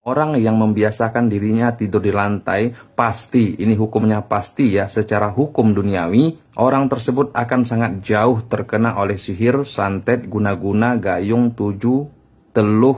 Orang yang membiasakan dirinya tidur di lantai, pasti, ini hukumnya pasti ya, secara hukum duniawi, orang tersebut akan sangat jauh terkena oleh sihir, santet, guna-guna, gayung, tuju, teluh,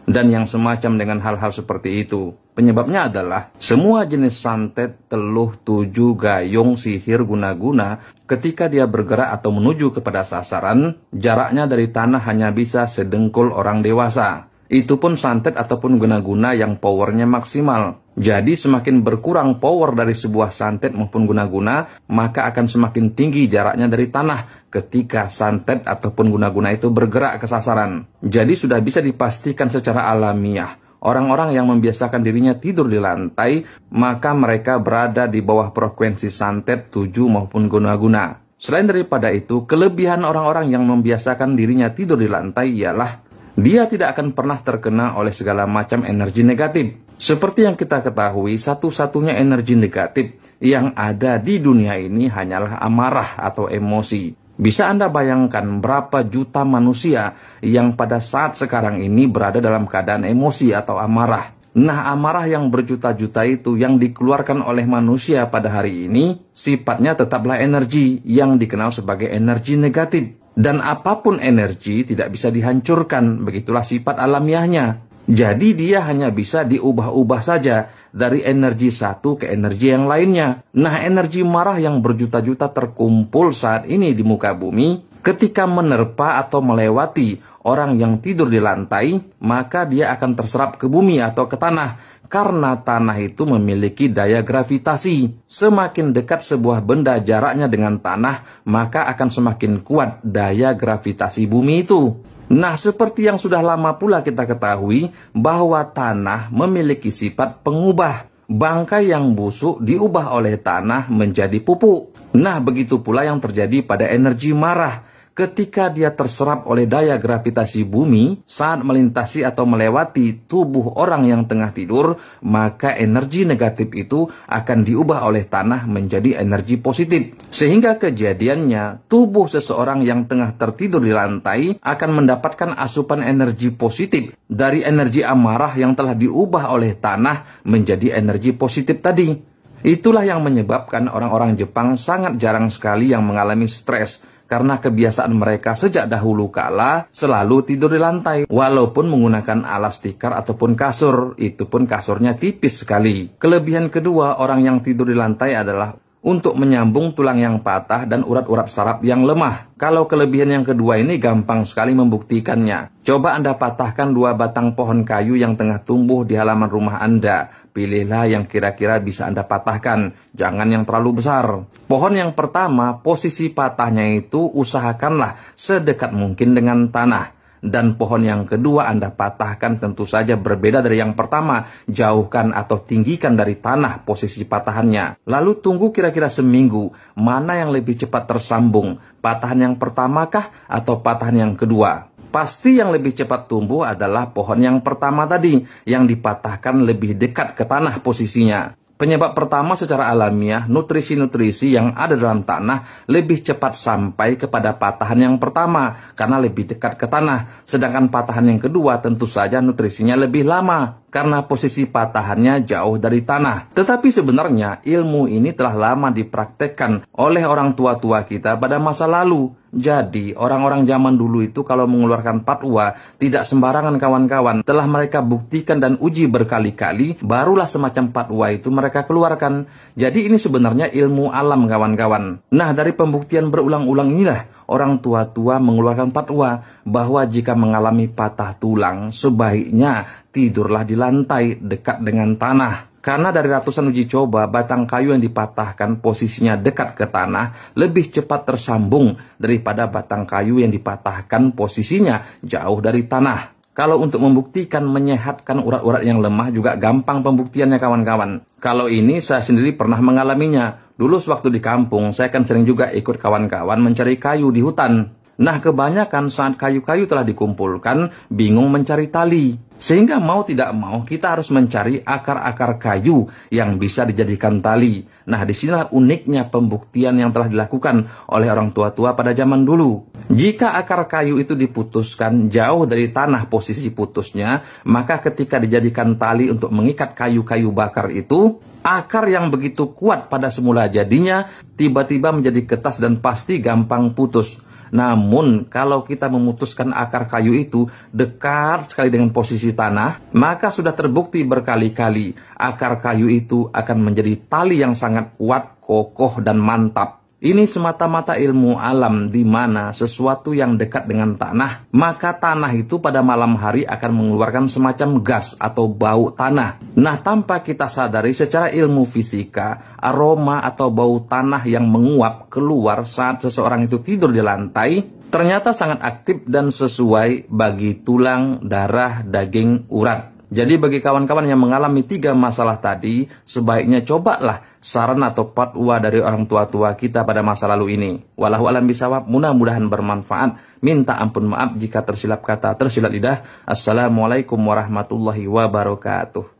dan yang semacam dengan hal-hal seperti itu. Penyebabnya adalah semua jenis santet, teluh, tuju, gayung, sihir, guna-guna, ketika dia bergerak atau menuju kepada sasaran, jaraknya dari tanah hanya bisa sedengkul orang dewasa. Itu pun santet ataupun guna-guna yang powernya maksimal. Jadi semakin berkurang power dari sebuah santet maupun guna-guna, maka akan semakin tinggi jaraknya dari tanah ketika santet ataupun guna-guna itu bergerak ke sasaran. Jadi sudah bisa dipastikan secara alamiah, orang-orang yang membiasakan dirinya tidur di lantai, maka mereka berada di bawah frekuensi santet, tuju maupun guna-guna. Selain daripada itu, kelebihan orang-orang yang membiasakan dirinya tidur di lantai ialah dia tidak akan pernah terkena oleh segala macam energi negatif. Seperti yang kita ketahui, satu-satunya energi negatif yang ada di dunia ini hanyalah amarah atau emosi. Bisa Anda bayangkan berapa juta manusia yang pada saat sekarang ini berada dalam keadaan emosi atau amarah. Nah, amarah yang berjuta-juta itu yang dikeluarkan oleh manusia pada hari ini, sifatnya tetaplah energi yang dikenal sebagai energi negatif. Dan apapun energi tidak bisa dihancurkan, begitulah sifat alamiahnya. Jadi dia hanya bisa diubah-ubah saja dari energi satu ke energi yang lainnya. Nah, energi marah yang berjuta-juta terkumpul saat ini di muka bumi, ketika menerpa atau melewati orang yang tidur di lantai, maka dia akan terserap ke bumi atau ke tanah. Karena tanah itu memiliki daya gravitasi. Semakin dekat sebuah benda jaraknya dengan tanah, maka akan semakin kuat daya gravitasi bumi itu. Nah, seperti yang sudah lama pula kita ketahui, bahwa tanah memiliki sifat pengubah. Bangkai yang busuk diubah oleh tanah menjadi pupuk. Nah, begitu pula yang terjadi pada energi marah. Ketika dia terserap oleh daya gravitasi bumi saat melintasi atau melewati tubuh orang yang tengah tidur, maka energi negatif itu akan diubah oleh tanah menjadi energi positif. Sehingga kejadiannya, tubuh seseorang yang tengah tertidur di lantai akan mendapatkan asupan energi positif dari energi amarah yang telah diubah oleh tanah menjadi energi positif tadi. Itulah yang menyebabkan orang-orang Jepang sangat jarang sekali yang mengalami stres, karena kebiasaan mereka sejak dahulu kala selalu tidur di lantai. Walaupun menggunakan alas tikar ataupun kasur, itu pun kasurnya tipis sekali. Kelebihan kedua orang yang tidur di lantai adalah untuk menyambung tulang yang patah dan urat-urat saraf yang lemah. Kalau kelebihan yang kedua ini gampang sekali membuktikannya. Coba Anda patahkan 2 batang pohon kayu yang tengah tumbuh di halaman rumah Anda. Pilihlah yang kira-kira bisa Anda patahkan, jangan yang terlalu besar. Pohon yang pertama, posisi patahnya itu usahakanlah sedekat mungkin dengan tanah. Dan pohon yang kedua Anda patahkan tentu saja berbeda dari yang pertama, jauhkan atau tinggikan dari tanah posisi patahannya. Lalu tunggu kira-kira seminggu, mana yang lebih cepat tersambung, patahan yang pertamakah atau patahan yang kedua? Pasti yang lebih cepat tumbuh adalah pohon yang pertama tadi, yang dipatahkan lebih dekat ke tanah posisinya. Penyebab pertama secara alamiah, nutrisi-nutrisi yang ada dalam tanah lebih cepat sampai kepada patahan yang pertama, karena lebih dekat ke tanah. Sedangkan patahan yang kedua tentu saja nutrisinya lebih lama, karena posisi patahannya jauh dari tanah. Tetapi sebenarnya ilmu ini telah lama dipraktekkan oleh orang tua-tua kita pada masa lalu. Jadi, orang-orang zaman dulu itu kalau mengeluarkan fatwa, tidak sembarangan kawan-kawan. Telah mereka buktikan dan uji berkali-kali, barulah semacam fatwa itu mereka keluarkan. Jadi ini sebenarnya ilmu alam kawan-kawan. Nah, dari pembuktian berulang-ulang inilah orang tua-tua mengeluarkan fatwa bahwa jika mengalami patah tulang, sebaiknya tidurlah di lantai dekat dengan tanah. Karena dari ratusan uji coba, batang kayu yang dipatahkan posisinya dekat ke tanah lebih cepat tersambung daripada batang kayu yang dipatahkan posisinya jauh dari tanah. Kalau untuk membuktikan menyehatkan urat-urat yang lemah juga gampang pembuktiannya kawan-kawan. Kalau ini saya sendiri pernah mengalaminya. Dulu sewaktu di kampung, saya kan sering juga ikut kawan-kawan mencari kayu di hutan. Nah, kebanyakan saat kayu-kayu telah dikumpulkan, bingung mencari tali. Sehingga mau tidak mau kita harus mencari akar-akar kayu yang bisa dijadikan tali. Nah, disinilah uniknya pembuktian yang telah dilakukan oleh orang tua-tua pada zaman dulu. Jika akar kayu itu diputuskan jauh dari tanah posisi putusnya, maka ketika dijadikan tali untuk mengikat kayu-kayu bakar itu, akar yang begitu kuat pada semula jadinya, tiba-tiba menjadi ketas dan pasti gampang putus. Namun, kalau kita memutuskan akar kayu itu dekat sekali dengan posisi tanah, maka sudah terbukti berkali-kali akar kayu itu akan menjadi tali yang sangat kuat, kokoh, dan mantap. Ini semata-mata ilmu alam di mana sesuatu yang dekat dengan tanah, maka tanah itu pada malam hari akan mengeluarkan semacam gas atau bau tanah. Nah, tanpa kita sadari secara ilmu fisika, aroma atau bau tanah yang menguap keluar saat seseorang itu tidur di lantai, ternyata sangat aktif dan sesuai bagi tulang, darah, daging, urat. Jadi bagi kawan-kawan yang mengalami 3 masalah tadi, sebaiknya cobalah saran atau fatwa dari orang tua-tua kita pada masa lalu ini. Wallahu a'lam bishawab, mudah-mudahan bermanfaat. Minta ampun maaf jika tersilap kata, tersilap lidah. Assalamualaikum warahmatullahi wabarakatuh.